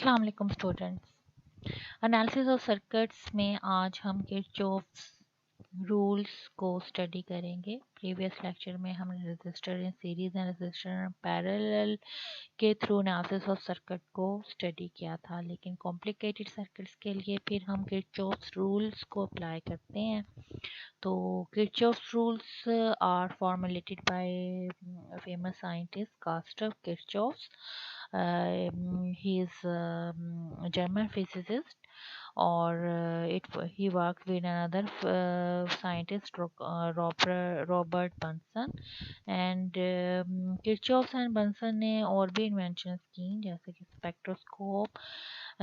अस्सलाम वालेकुम students. Analysis of circuits में आज हम किरचॉफ्स रूल्स को स्टडी करेंगे। प्रीवियस लेक्चर में हमने register in series and register in parallel के थ्रू एनालिसिस ऑफ सर्किट को स्टडी किया था, लेकिन कॉम्प्लिकेटेड सर्किट्स के लिए फिर हम किरचॉफ्स रूल्स को अप्लाई करते हैं। तो Kirchhoff's rules are formulated by famous scientist Gustav Kirchhoff's. He is a German physicist, or he worked with another scientist, Robert Bunsen. And Kirchhoff and Bunsen ने और भी इन्वेंशंस की, जैसे कि spectroscope,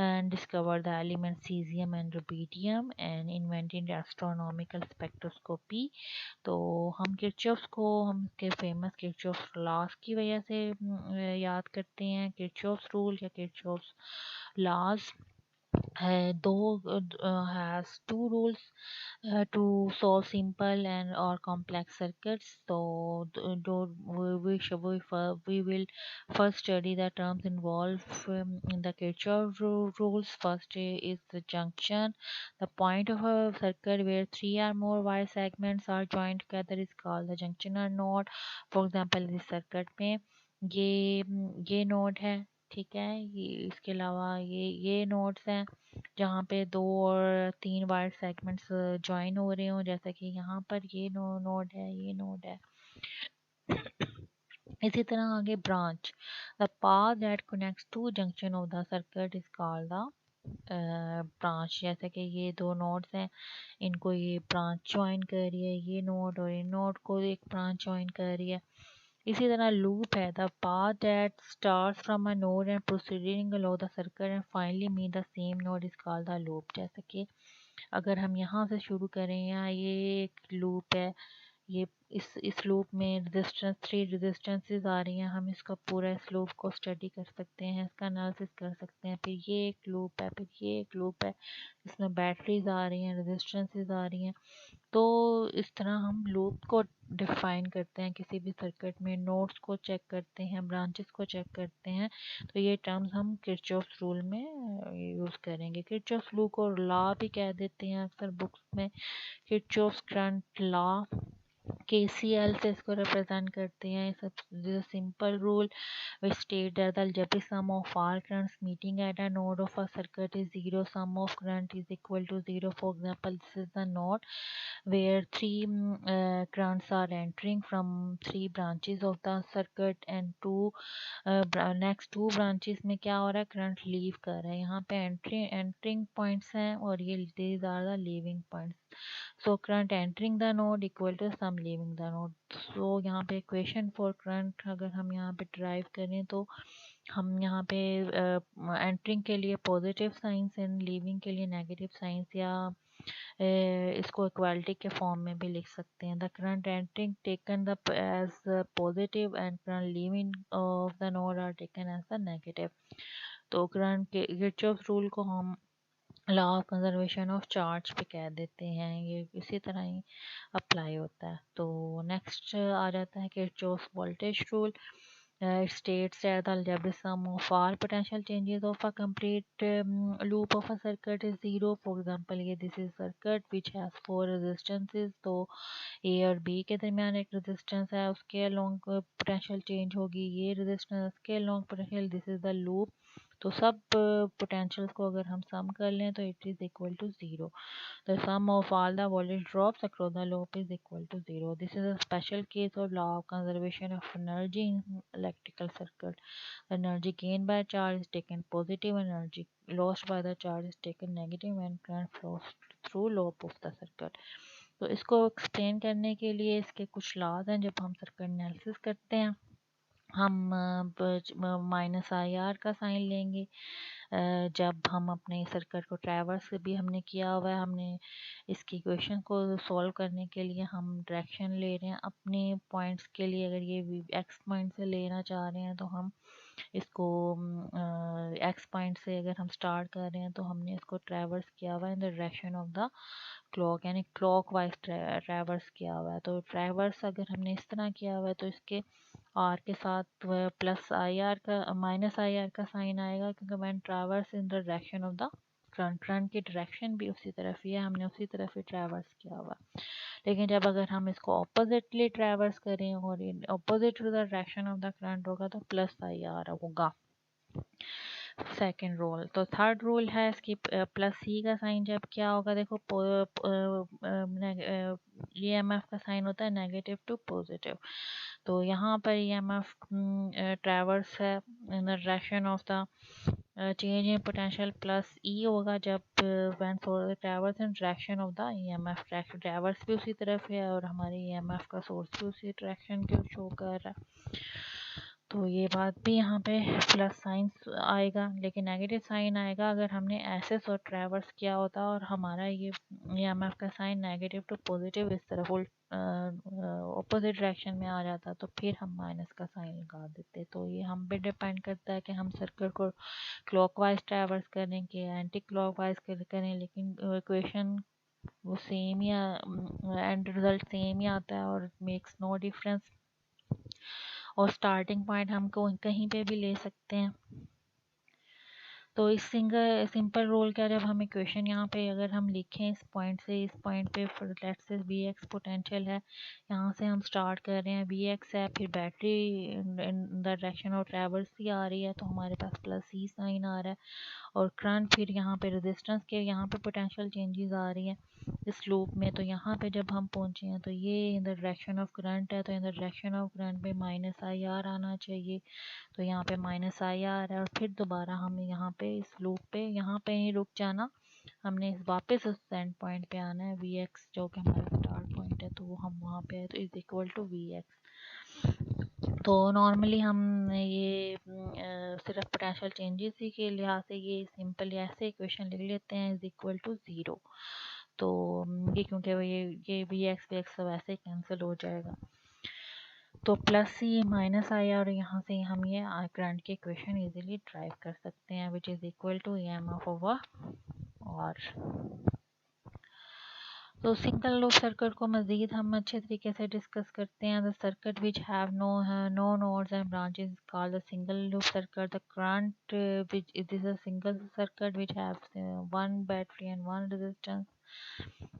and discovered the elements cesium and rubidium and invented astronomical spectroscopy. तो हम Kirchhoff's को हम के फेमस किरचॉफ्स लॉस की वजह से याद करते हैं। किरचॉफ्स रूल या Kirchhoff's loss has two rules to solve simple and or complex circuits. So we will first study the terms involved in the Kirchhoff rules. First is the junction. The point of a circuit where three or more wire segments are joined together is called the junction or node. For example, इस circuit में ये node है, ठीक है। ये इसके अलावा ये नोड्स हैं जहाँ पे दो और तीन वायर सेगमेंट्स ज्वाइन हो रहे हो, जैसा कि यहाँ पर ये नोड है, ये नोड है। इसी तरह आगे branch, the path that connects to junction of the circuit is called the branch. जैसे कि ये दो नोड्स हैं, इनको ये ब्रांच ज्वाइन कर रही है, ये नोड और ये नोड को एक ब्रांच ज्वाइन कर रही है। इसी तरह लूप है, the path that starts from a node and proceeding along the circuit and finally meet the same node is called the loop. जैसे कि अगर हम यहाँ से शुरू करें, यहाँ ये एक लूप है, ये इस लूप में रेजिस्टेंस 3 रेजिस्टेंसेस आ रही हैं, हम इसका पूरा इस लूप को स्टडी कर सकते हैं, इसका एनालिसिस कर सकते हैं। फिर ये एक लूप है, फिर ये एक लूप है, इसमें बैटरीज आ रही हैं, रेजिस्टेंसेस आ रही हैं। तो इस तरह हम लूप को डिफाइन करते हैं किसी भी सर्किट में, नोड्स को चेक करते हैं, ब्रांचेस को चेक करते हैं। तो ये टर्म्स हम किरचॉफ्स रूल में यूज़ करेंगे। किरचॉफ्स लू को लॉ भी कह देते हैं अक्सर बुक्स में। किरचॉफ्स करंट लॉ KCL से इसको रिप्रेजेंट करते हैं। ये सब simple rule which state that the algebraic sum of all currents meeting at a node of a circuit is zero. Sum of current is equal to zero. For example, this is the node where three currents are entering from three branches of the circuit and next two branches में क्या हो रहा है, current leave कर रहा है। यहाँ पे एंटरिंग पॉइंट्स हैं और ये these are the leaving points. So current entering the node equal to sum leaving the node. So यहाँ पे इक्वेशन फॉर करंट अगर हम यहाँ पे ड्राइव करें तो हम यहाँ पे एंटरिंग के लिए पॉजिटिव साइंस एंड लीविंग के लिए नेगेटिव साइंस, या इसको इक्वालिटी के फॉर्म में भी लिख सकते हैं। The current entering taken the as positive and current leaving of the node are taken as the negative. तो करंट के किरचॉफ्स रूल को हम law of conservation of charge पे कह देते हैं, ये इसी तरह ही अप्लाई होता है। तो नेक्स्ट आ जाता है Kirchhoff's voltage rule. It states that the algebraic sum of all potential changes of a complete loop of a circuit is zero. For example, ये this is circuit which has four resistances, तो A और B के दरमियान एक resistance है, उसके along potential change होगी, ये रेजिस्टेंस के along potential, this is the loop. तो सब पोटेंशियल्स को अगर हम सम कर लें तो it is equal to zero. The sum of all the voltage drops across the loop is equal to zero. This is a special case of law of conservation of energy in electrical circuit. The energy gained by charge is taken positive, energy lost by the charge is taken negative when current flows through loop of the circuit. तो इसको explain करने के लिए इसके कुछ laws हैं। जब हम सर्किट एनालिसिस करते हैं, हम -IR का साइन लेंगे। जब हम अपने सर्किट को ट्रैवर्स भी हमने किया हुआ है, हमने इसकी इक्वेशन को सॉल्व करने के लिए हम डायरेक्शन ले रहे हैं अपने पॉइंट्स के लिए। अगर ये एक्स पॉइंट से लेना चाह रहे हैं तो हम इसको एक्स पॉइंट से अगर हम स्टार्ट कर रहे हैं तो हमने इसको ट्रैवर्स किया हुआ है in the direction of the clock, यानी क्लॉक वाइज ट्रैवर्स किया हुआ है। तो ट्रैवर्स अगर हमने इस तरह किया हुआ है तो इसके आर के साथ प्लस आई आर का माइनस आई आर का साइन आएगा, क्योंकि when traverse in the direction of the current की डायरेक्शन भी उसी तरफ ही है, हमने उसी तरफ ही ट्रैवर्स किया हुआ। लेकिन जब अगर हम इसको ऑपोजिटली ट्रैवर्स करें और opposite to the direction of the current होगा तो प्लस आई आर होगा। Second rule. तो थर्ड रूल है इसकी प्लस सी का साइन जब क्या होगा, देखो ईएमएफ का साइन होता है नेगेटिव टू पॉजिटिव। तो यहाँ पर ईएमएफ ट्रैवर्स है in the direction of the change in potential plus E होगा जब when traverse in direction of the EMF. Traverse भी उसी तरफ है और हमारे ईएमएफ का सोर्स भी उसी डायरेक्शन के शो कर रहा है। तो ये बात भी यहाँ पे प्लस साइन आएगा, लेकिन नेगेटिव साइन आएगा अगर हमने एसेस और ट्रैवर्स किया होता और हमारा ये ईएमएफ का साइन नेगेटिव टू पॉजिटिव इस तरफ ऑपोजिट डायरेक्शन में आ जाता, तो फिर हम माइनस का साइन लगा देते। तो ये हम पे डिपेंड करता है कि हम सर्कल को क्लॉकवाइज ट्रैवर्स करें कि एंटी क्लॉकवाइज करें, लेकिन इक्वेशन वो सेम ही एंड रिजल्ट सेम ही आता है और मेक्स नो डिफरेंस। और स्टार्टिंग पॉइंट हम कहीं पे भी ले सकते हैं। तो इस सिंपल रूल का जब हम इक्वेशन यहाँ पे अगर हम लिखें इस पॉइंट से इस पॉइंट पे let's say we x potential है, यहाँ से हम स्टार्ट कर रहे हैं, वी एक्स है, फिर battery in the direction of traverse ही आ रही है तो हमारे पास प्लस सी साइन आ रहा है, और करंट फिर यहाँ पे रेजिस्टेंस के यहाँ पे पोटेंशियल चेंजेस आ रही हैं इस लूप में। तो यहाँ पे जब हम पहुँचे हैं तो ये इन द डायरेक्शन ऑफ करंट है, तो इन द डायरेक्शन ऑफ करंट पे माइनस आई आर आना चाहिए, तो यहाँ पे माइनस आई आर है। और फिर दोबारा हमें यहाँ पे इस लूप पे यहाँ पे ही रुक जाना, हमने वापस उस एंड पॉइंट पे आना है वी एक्स जो कि हमारा स्टार्ट पॉइंट है, तो वो हम वहाँ पे है तो is equal to V X. तो नॉर्मली हम ये सिर्फ पोटेंशियल चेंजेस ही के लिहाज से ये सिंपल ऐसे इक्वेशन लिख लेते हैं इज इक्वल टू ज़ीरो। तो ये क्योंकि ये वी एक्स सब ऐसे कैंसिल हो जाएगा, तो प्लस सी माइनस आई और यहाँ से हम ये करंट की इक्वेशन इजीली ड्राइव कर सकते हैं which is equal to EMF over R. तो सिंगल लूप सर्किट को मज़ीद हम अच्छे तरीके से डिस्कस करते हैं। The circuit which have no nodes and branches called the single loop circuit. The current which it is a single circuit which have one battery and one resistance,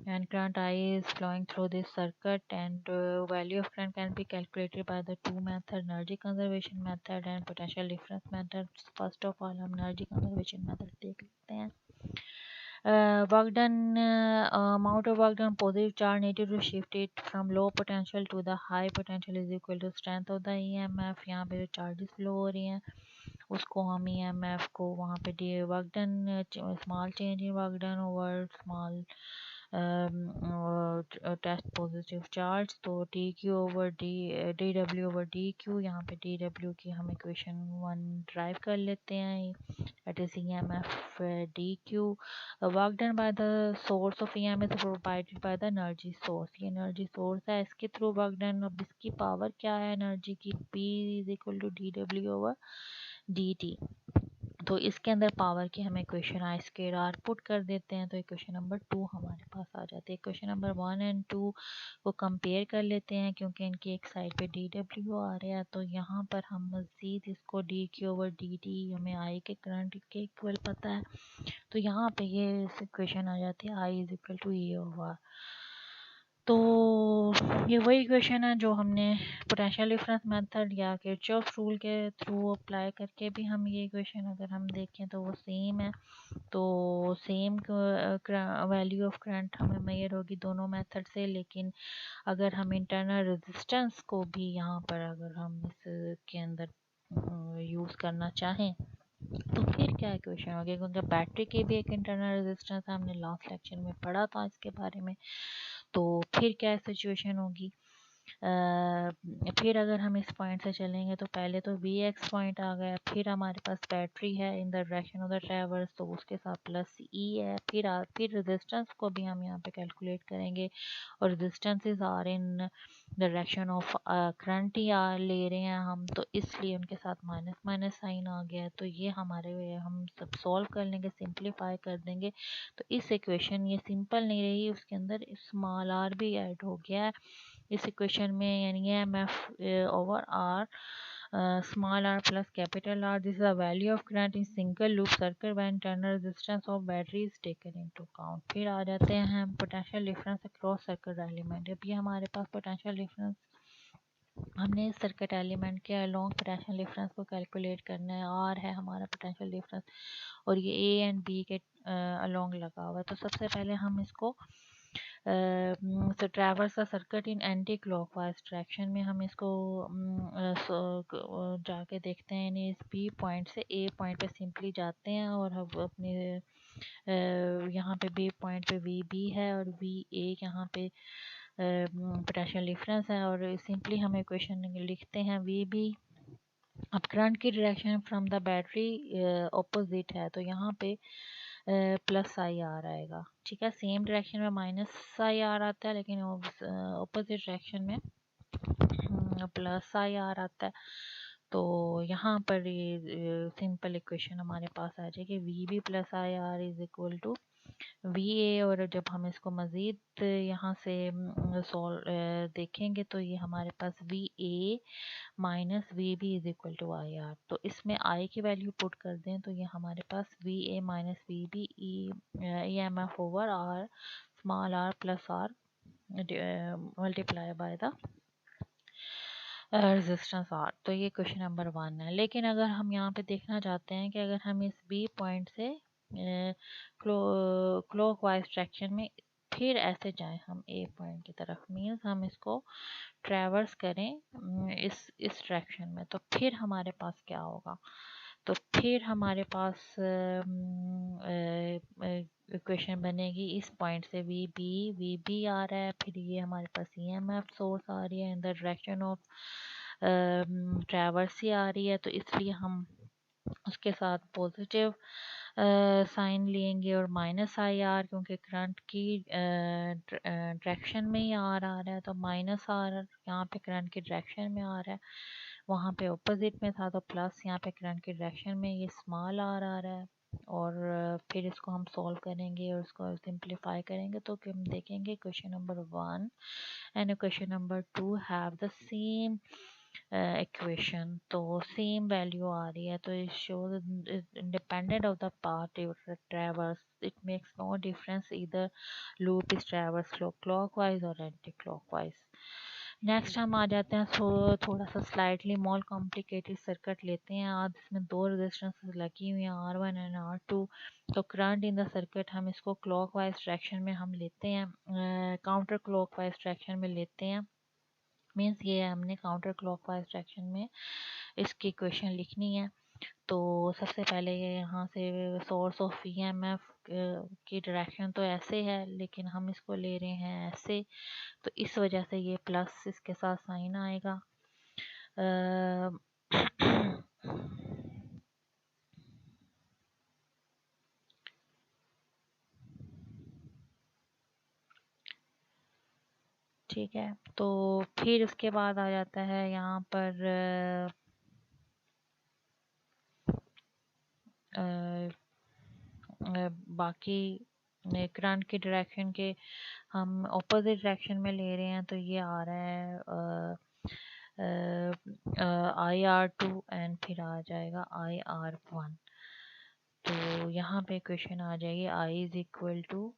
and current I is flowing through this circuit, and value of current can be calculated by the two methods, energy conservation method and potential difference method। First of all हम energy conservation method देख लेते हैं। Work done, amount of work done, positive charge needed to shift it from low potential to the high potential is equal to strength of the EMF। यहाँ पे जो charges flow हो रही हैं उसको हम EMF को वहाँ पे D work done small change in work done over small test positive charge, तो D Q over D W over D Q. यहाँ पे डी डब्ल्यू की हम इक्वेशन 1 ड्राइव कर लेते हैं, that is EMF dq। Work done by the source of EMF is provided by the energy source। ये energy source है, इसके थ्रू वर्क डन। अब इसकी पावर क्या है एनर्जी की, P is equal to D W over D T. तो इसके अंदर पावर की हम equation I square R put कर देते हैं, तो इक्वेशन नंबर 2 हमारे पास आ जाती है। इक्वेशन नंबर 1 एंड 2 को कंपेयर कर लेते हैं क्योंकि इनकी एक साइड पे डी डब्ल्यू आ रहा है, तो यहाँ पर हम मज़ीद इसको D Q over D T हमें आई के करंट के इक्वल पता है, तो यहाँ पे ये इक्वेशन आ जाती है I is equal to E over. तो ये वही इक्वेशन है जो हमने पोटेंशियल डिफरेंस मेथड या किरचॉफ रूल के थ्रू अप्लाई करके भी हम ये इक्वेशन अगर हम देखें तो वो सेम है। तो सेम वैल्यू ऑफ करंट हमें मेजर होगी दोनों मेथड से, लेकिन अगर हम इंटरनल रेजिस्टेंस को भी यहाँ पर अगर हम इसके अंदर यूज़ करना चाहें तो फिर क्या इक्वेशन होगी, क्योंकि बैटरी की भी एक इंटरनल रेजिस्टेंस हमने लास्ट लेक्चर में पढ़ा था इसके बारे में। तो फिर क्या सिचुएशन होगी, फिर अगर हम इस पॉइंट से चलेंगे तो पहले तो वी एक्स पॉइंट आ गया, फिर हमारे पास बैटरी है in the direction of the traverse तो उसके साथ प्लस ई है, फिर रेजिस्टेंस को भी हम यहाँ पे कैलकुलेट करेंगे और resistances are in the direction of current ही ले रहे हैं हम, तो इसलिए उनके साथ माइनस माइनस साइन आ गया है। तो ये हमारे हम सब सॉल्व कर लेंगे, सिंप्लीफाई कर देंगे, तो इस इक्वेशन ये सिंपल नहीं रही, उसके अंदर स्मॉल आर भी ऐड हो गया है, इस इक्वेशन में यानी EMF over R small r plus capital R. This is the value of current in single loop circuit when internal resistance of battery is taken into account. फिर आ जाते हैं हम potential difference across circuit element. अब ये हमारे पास potential difference, हमने इस सर्किट एलिमेंट के अलोंग पोटेंशियल डिफरेंस को कैलकुलेट करना है। आर है हमारा पोटेंशियल डिफरेंस और ये ए एंड बी के अलोंग लगा हुआ है। तो सबसे पहले हम इसको तो traverse the circuit in anti clockwise direction में हम इसको जाके देखते हैं। यानी इस बी पॉइंट से ए पॉइंट पे सिंपली जाते हैं और हम अपने यहाँ पे बी पॉइंट पे वी बी है और वी ए यहाँ पे पोटेंशियल डिफरेंस है और सिंपली हम इक्वेशन लिखते हैं वी बी। अब करंट की direction from the battery opposite है तो यहाँ पे प्लस आई आर आएगा। ठीक है, सेम डायरेक्शन में माइनस आई आर आता है लेकिन ऑपोजिट डायरेक्शन में प्लस आई आर आता है। तो यहाँ पर ये सिंपल इक्वेशन हमारे पास आ जाएगी V B plus I R is equal to V A. और जब हम इसको मज़ीद यहाँ से सॉल्व देखेंगे तो ये हमारे पास V A minus V B is equal to I R. तो इसमें आई की वैल्यू पुट कर दें तो ये हमारे पास V A minus V B E M F over R small R plus R multiply by the resistance R. तो ये क्वेश्चन नंबर 1 है। लेकिन अगर हम यहाँ पे देखना चाहते हैं कि अगर हम इस बी पॉइंट से क्लॉकवाइज डायरेक्शन में फिर ऐसे जाएं हम ए पॉइंट की तरफ, मीन्स हम इसको ट्रैवर्स करें इस डायरेक्शन में, तो फिर हमारे पास क्या होगा? तो फिर हमारे पास इक्वेशन बनेगी इस पॉइंट से वी बी आ रहा है, फिर ये हमारे पास EMF सोर्स आ रही है in the direction of traverse ही आ रही है। तो इसलिए हम उसके साथ पॉजिटिव साइन लेंगे और माइनस आई आर, क्योंकि करंट की डायरेक्शन में ही आर आ रहा है तो माइनस आर यहाँ पे करंट की डायरेक्शन में आ रहा है, वहाँ पे ऑपोजिट में था तो प्लस यहाँ पे करंट की डायरेक्शन में ये स्मॉल आर आ रहा है। और फिर इसको हम सॉल्व करेंगे और इसको सिंप्लीफाई करेंगे तो हम देखेंगे question number 1 and question number 2 have the same equation. तो सेम वैल्यू आ रही है तो it shows independent of the path you traverse, it makes no difference either loop is traverse clockwise और एंटी क्लॉकवाइज। नेक्स्ट हम आ जाते हैं थोड़ा सा स्लाइटली मोर कॉम्प्लिकेटेड सर्किट लेते हैं। आज इसमें दो रेजिस्टेंस लगी हुई हैं R1 एंड R2। तो करंट इन द सर्किट हम इसको क्लॉकवाइज डायरेक्शन में हम लेते हैं, काउंटर क्लॉकवाइज डायरेक्शन में लेते हैं। मीन्स ये हमने काउंटर क्लॉकवाइज डायरेक्शन में इसकी इक्वेशन लिखनी है। तो सबसे पहले ये यहाँ से सोर्स ऑफ EMF की डायरेक्शन तो ऐसे है लेकिन हम इसको ले रहे हैं ऐसे, तो इस वजह से ये प्लस इसके साथ साइन आएगा। ठीक है, तो फिर उसके बाद आ जाता है यहाँ पर बाकी करंट की डायरेक्शन के हम ऑपोजिट डायरेक्शन में ले रहे हैं तो ये आ रहा है IR2 एंड फिर आ जाएगा IR1। तो यहाँ पे क्वेश्चन आ जाएगी I is equal to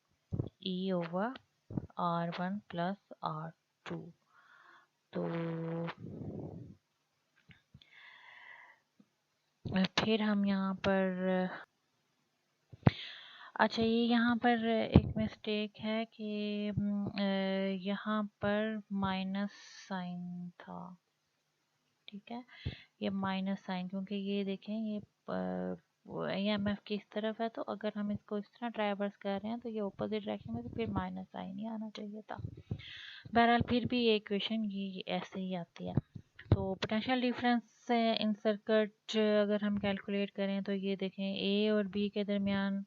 E over R1 plus R2। तो फिर हम यहाँ पर अच्छा, ये यहाँ पर एक मिस्टेक है कि यहाँ पर माइनस साइन था। ठीक है, ये माइनस साइन, क्योंकि ये देखें ये EMF की इस तरफ है तो अगर हम इसको इस तरह ट्रैवर्स कर रहे हैं तो ये ऑपोजिट डायरेक्शन में, तो फिर माइनस साइन ही आना चाहिए था। बहरहाल फिर भी ये इक्वेशन ये ऐसे ही आती है। तो पोटेंशियल डिफरेंस इन सर्किट अगर हम कैलकुलेट करें तो ये देखें A और B के दरमियान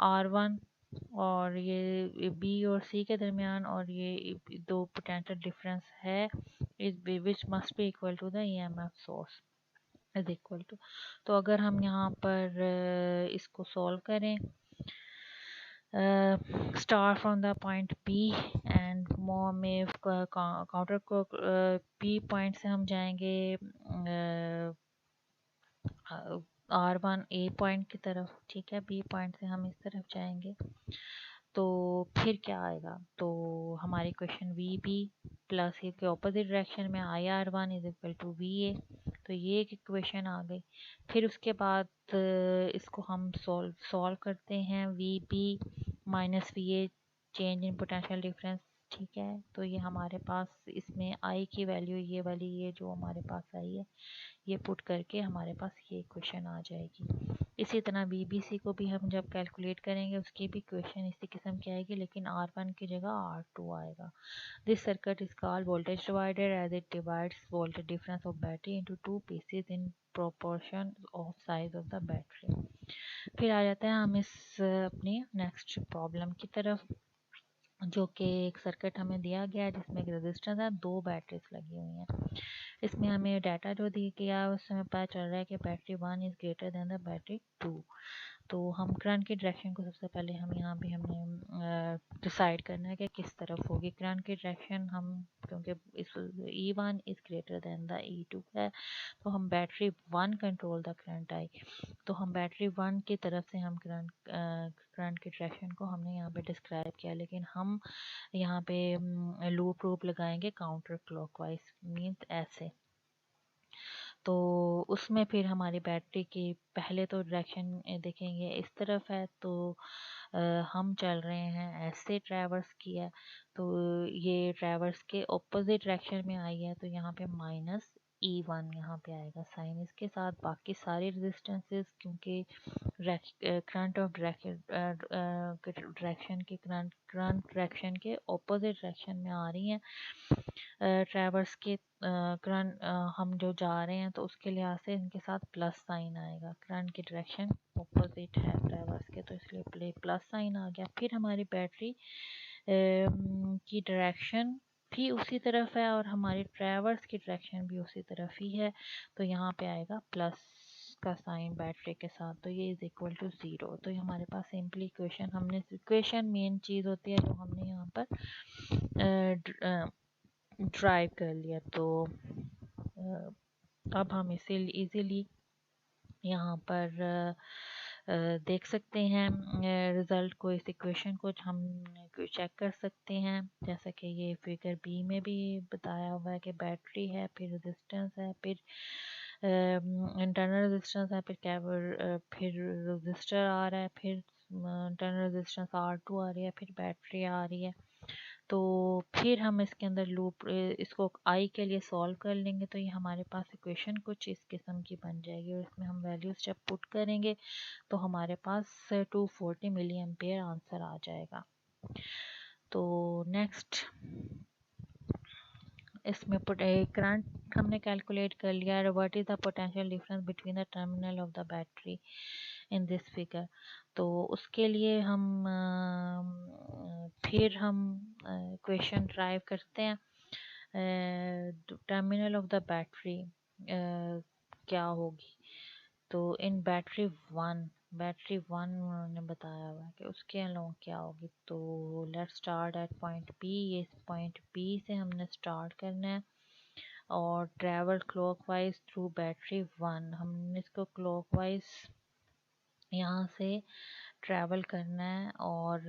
R1 और ये B और C के दरमियान, और ये दो पोटेंशियल डिफरेंस है which must be equal to the EMF source is equal to. तो अगर हम यहाँ पर इसको सॉल्व करें start from the point B and more में काउंटर को P पॉइंट से हम जाएंगे R1 A पॉइंट की तरफ, ठीक है। B पॉइंट से हम इस तरफ जाएंगे तो फिर क्या आएगा, तो हमारी इक्वेशन VB प्लस इसके ऑपोजिट डायरेक्शन में IR1 is equal to VA, तो ये एक इक्वेशन आ गई। फिर उसके बाद इसको हम सॉल्व करते हैं, VB minus VA change in potential difference, ठीक है। तो ये हमारे पास इसमें I की वैल्यू ये वाली, ये जो हमारे पास आई है, ये पुट करके हमारे पास ये इक्वेशन आ जाएगी। इसी तरह BBC को भी हम जब कैलकुलेट करेंगे उसकी भी इक्वेशन इसी किस्म की आएगी, लेकिन R1 की जगह R2 आएगा। This circuit is called voltage divider as it divides voltage difference of battery into two pieces in proportion of size of the battery. फिर आ जाते हैं हम इस अपनी नेक्स्ट प्रॉब्लम की तरफ, जो कि एक सर्किट हमें दिया गया है जिसमें एक रेजिस्टेंस है, दो बैटरीज लगी हुई हैं। इसमें हमें डाटा जो दिया गया है उसमें पता चल रहा है कि battery 1 is greater than the battery 2। तो हम करंट की डायरेक्शन को सबसे पहले हम यहाँ पे हमने डिसाइड करना है कि किस तरफ होगी करंट की डायरेक्शन। हम क्योंकि इस E1 is greater than the E2 है, तो हम battery 1 control the current I, तो हम बैटरी 1 की तरफ से हम करंट की डायरेक्शन को हमने यहाँ पे डिस्क्राइब किया। लेकिन हम यहाँ पे लूप लगाएंगे काउंटर क्लॉकवाइज, मीन्स ऐसे। तो उसमें फिर हमारी बैटरी की पहले तो डायरेक्शन देखेंगे इस तरफ है, तो हम चल रहे हैं ऐसे ट्रैवर्स किया, तो ये ट्रैवर्स के ऑपोजिट डायरेक्शन में आई है, तो यहाँ पे माइनस E1 यहाँ पे आएगा साइन इसके साथ। बाकी सारी रेजिस्टेंसेस क्योंकि करंट ऑफ डायरेक्शन के करंट डायरेक्शन के ऑपोजिट डायरेक्शन में आ रही हैं, ट्रैवर्स के करंट हम जो जा रहे हैं तो उसके लिहाज से इनके साथ प्लस साइन आएगा। करंट की डायरेक्शन ऑपोजिट है ट्रैवर्स के, तो इसलिए प्लस साइन आ गया। फिर हमारी बैटरी की डायरेक्शन भी उसी तरफ है और हमारी ट्रैवर्स की डायरेक्शन भी उसी तरफ ही है, तो यहाँ पे आएगा प्लस का साइन बैटरी के साथ, तो ये इज इक्वल टू 0। तो ये हमारे पास सिंपली इक्वेशन, हमने इक्वेशन मेन चीज़ होती है जो हमने यहाँ पर ड्राइव कर लिया। तो अब हम इसे इजीली यहाँ पर देख सकते हैं रिज़ल्ट को, इस इक्वेशन को हम चेक कर सकते हैं। जैसा कि ये फिगर बी में भी बताया हुआ है कि बैटरी है, फिर रेजिस्टेंस है, फिर इंटरनल रेजिस्टेंस है, फिर रजिस्टर आ रहा है, फिर इंटरनल रेजिस्टेंस R2 आ रही है, फिर बैटरी आ रही है। तो फिर हम इसके अंदर लूप इसको आई के लिए सॉल्व कर लेंगे, तो ये हमारे पास इक्वेशन कुछ इस किस्म की बन जाएगी और इसमें हम वैल्यूज जब पुट करेंगे तो हमारे पास 240 मिली एम्पेयर आंसर आ जाएगा। तो नेक्स्ट इसमें करंट हमने कैलकुलेट कर लिया, what is the potential difference between the terminal of the battery in this figure. तो उसके लिए हम फिर हम क्वेश्चन ड्राइव करते हैं। टर्मिनल ऑफ द बैटरी क्या होगी, तो इन बैटरी वन उन्होंने बताया हुआ है कि उसके अलोंग क्या होगी। तो let's start at point P, ये पॉइंट पी से हमने स्टार्ट करना है और ट्रैवल क्लॉकवाइज थ्रू बैटरी 1। हमने इसको क्लॉकवाइज यहाँ से ट्रैवल करना है और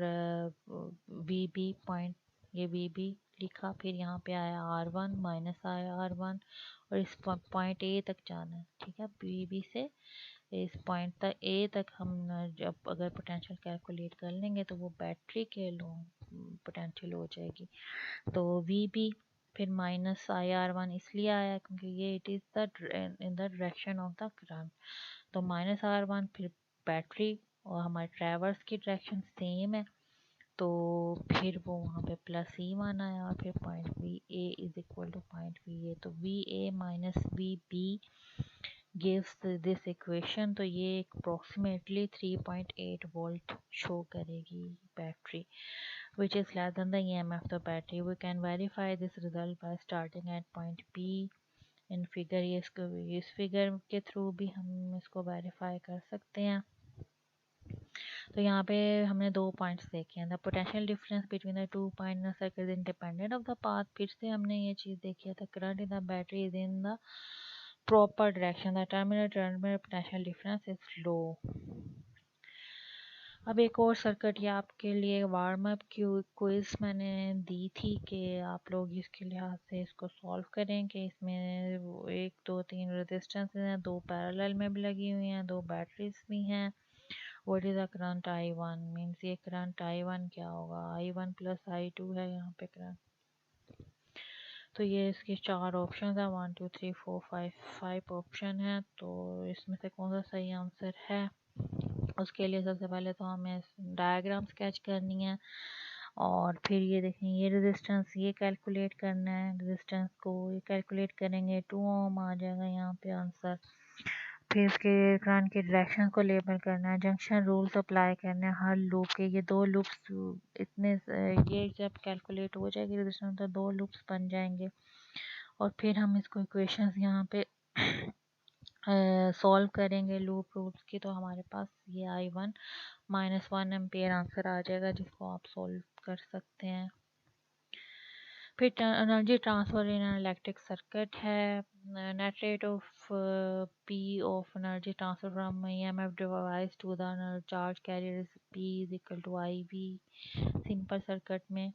VB पॉइंट, ये VB लिखा, फिर यहाँ पे आया R1 माइनस आया R1 और इस पॉइंट A तक जाना है, ठीक है। VB से इस पॉइंट तक A तक हम जब अगर पोटेंशियल कैलकुलेट कर लेंगे तो वो बैटरी के लोग पोटेंशियल हो जाएगी। तो VB फिर माइनस IR1 इसलिए आया क्योंकि ये it is the in the direction of the current, तो माइनस R1 फिर बैटरी और हमारे ट्रैवर्स की डायरेक्शन सेम है, तो फिर वो वहाँ पे प्लस E1 आया और फिर point VA is equal two point VA, तो VA minus VB gives this equation. तो ये अप्रोक्सीमेटली 3.8 वोल्ट शो करेगी battery, which is less than the EMF of the battery. We can verify this result by starting at point P in figure. ये इस figure के through भी हम इसको verify कर सकते हैं। तो यहाँ पे हमने दो पॉइंट्स देखे हैं। The potential difference between the two point in circuit is independent of the path. फिर से हमने ये चीज़ देखी है। The current in the battery is in the proper direction. The terminal potential difference is low. अब एक और सर्किट या आपके लिए वार्म अप क्विज मैंने दी थी कि आप लोग इसके लिहाज से इसको सॉल्व करें कि इसमें एक दो तीन रेजिस्टेंस हैं, दो पैरेलल में भी लगी हुई हैं, दो बैटरीज भी हैं। What is the current I1 means ये करंट I1 क्या होगा? I1 प्लस I2 है यहाँ पे करंट। तो ये इसके चार ऑप्शन है, 1 2 3 4 5 5 ऑप्शन है। तो इसमें से कौन सा सही आंसर है? उसके लिए सबसे पहले तो हमें डायग्राम स्केच करनी है और फिर ये देखें ये रेजिस्टेंस ये कैलकुलेट करना है। रेजिस्टेंस को ये कैलकुलेट करेंगे 2 ओम आ जाएगा यहाँ पे आंसर। फिर इसके करंट के डायरेक्शन को लेबल करना है, जंक्शन रूल्स अप्लाई करना है हर लूप के। ये दो लूप्स इतने ये जब कैलकुलेट हो जाएगी रेजिस्टेंस तो दो लूप्स बन जाएंगे और फिर हम इसको इक्वेशंस यहाँ पे सॉल्व करेंगे लूप रूट्स की। तो हमारे पास ये I1 -1 एम्पेयर आंसर आ जाएगा जिसको आप सॉल्व कर सकते हैं। फिर energy transfer in electric circuit है। Net rate of P of energy transfer from EMF device to the charge carrier is P is equal to IV simple circuit में।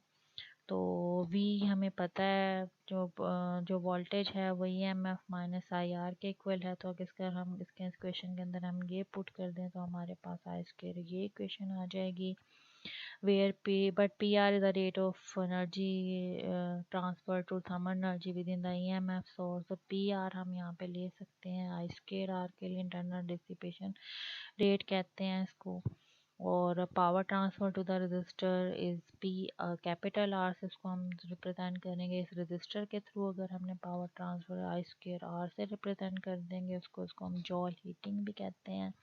तो V हमें पता है जो वोल्टेज है वो EMF माइनस IR के इक्वल है। तो अगर हम इसके इक्वेशन के अंदर हम ये पुट कर दें तो हमारे पास I² ये इक्वेशन आ जाएगी। where PR is the rate of energy transfer to thermal energy within the EMF source। तो PR हम यहाँ पे ले सकते हैं I²R के लिए इंटरनल डिसिपेशन रेट कहते हैं इसको। और power transfer to the resistor is P capital R से इसको हम रिप्रेजेंट करेंगे इस रजिस्टर के थ्रू। अगर हमने पावर ट्रांसफर I²R से रिप्रेजेंट कर देंगे उसको हम जॉल हीटिंग भी कहते हैं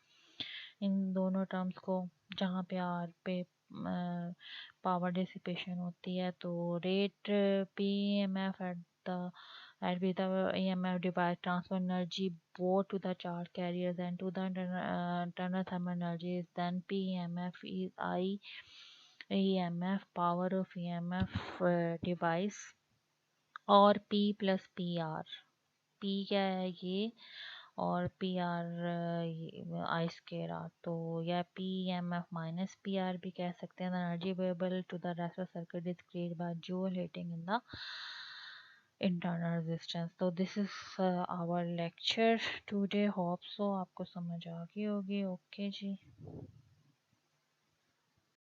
इन दोनों टर्म्स को, जहाँ पे R पे पावर डिसिपेशन होती है। तो rate PMF at with the EMF device transfer energy both to the charge carriers and to the internal thermal energy is then PMF is I EMF power of EMF device और P plus PR। P क्या है ये और PR I²R। तो यह PMF minus PR भी कह सकते हैं। Energy available to the rest of circuit is created by joule heating in the internal resistance. तो this is our lecture today. Hope so आपको समझ आ गई होगी। ओके जी।